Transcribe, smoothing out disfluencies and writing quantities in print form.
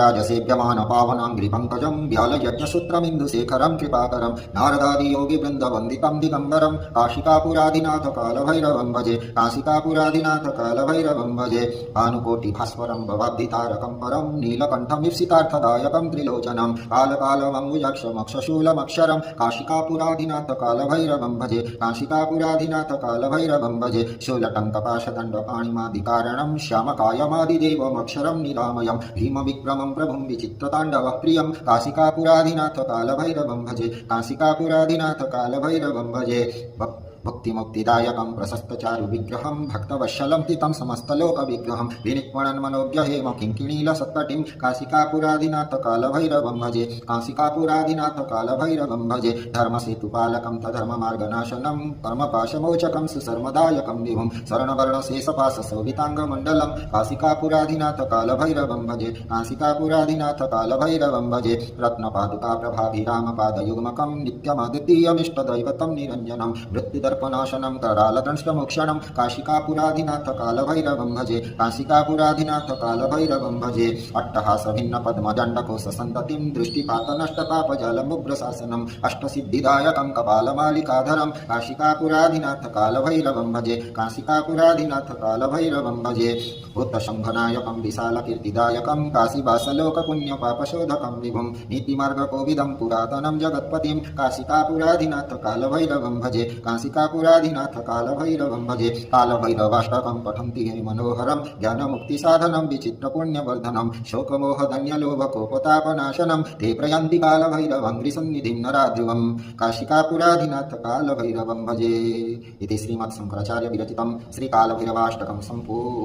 राजसेव्यमान पावनाङ्घ्रिपङ्कजं व्यालयज्ञसूत्रमिन्दुशेखरं कृपाकरं नारदादियोगिवृन्दवन्दितं दिगम्बरं काशिकापुराधिनाथ कालभैरवं भजे काशिकापुराधिनाथ कालभैरवं भजे भानुकोटिभास्वरं भवाब्धितारकं परं नीलकण्ठमीप्सितार्थदायकं त्रिलोचनं कालकालमम्बुजाक्षमक्षशूलमक्षरं काशिकापुराधिनाथ कालभैरवं भजे काशिकापुराधिनाथ कालभैरवं भजे शूलटङ्कपाशदण्डपाणिमादिकारणं श्यामकायमादिदेवमक्षरं निरामयं भीमविक्रमं प्रभुं विचित्रताण्डवः प्रियं काशिकापुराधिनाथ कालभैरवं भजे काशिकापुराधिनाथ कालभैरवं भजे भक्तिमुक्तिदायकं प्रशस्तचारुविग्रहं भक्तवत्सलं हितं समस्तलोकविग्रहं विनिक्वणन्मनोज्ञहेम किङ्किणीलसत्कटिं काशिकापुराधिनाथ कालभैरवं भजे काशिकापुराधिनाथ कालभैरवं भजे धर्मसेतुपालकं तधर्ममार्गनाशनं कर्मपाशमोचकं सुसर्मदायकं विभुं स्वर्णवर्णशेषपाशशोभिताङ्गमण्डलं काशिकापुराधिनाथ कालभैरवं भजे काशिकापुराधिनाथ कालभैरवं भजे रत्नपादुकाप्रभाभिरामपादयुग्मकं नित्यमद्वितीयमिष्टदैवतं निरञ्जनं मृत्युदर्पनाशनं करालदंष्ट्रमोक्षणं काशिकापुराधिनाथ कालभैरवं भजे काशिकापुराधिनाथ कालभैरवं भजे अट्टहासभिन्नपद्मजण्डकोशसन्ततिं दृष्टिपातनष्टपापजलमुग्रशासनम् अष्टसिद्धिदायकं कपालमालिकाधरं काशिकापुराधिनाथ कालभैरवं भजे काशिकापुराधिनाथ कालभैरवं भजे भूतशम्भनायकं विशालकीर्तिदायकं काशीवासलोकपुण्यपापशोधकं विभुं नीतिमार्गकोविदं पुरातनं जगत्पतिं काशिकापुराधिनाथ कालभैरवं भजे काशिकापुराधिनाथ कालभैरवं भजे कालभैरवाष्टकं पठन्ति हे मनोहरं ज्ञानमुक्तिसाधनं विचित्रपुण्यवर्धनं शोकमोहधन्यलोभकोपतापनाशनं ते प्रयान्ति कालभैरवं नृसन्निधिं नराध्रुवं काशिकापुराधिनाथ कालभैरवं भजे इति श्रीमत्शङ्कराचार्यविरचितं श्रीकालभैरवाष्टकं सम्पूर्णम्।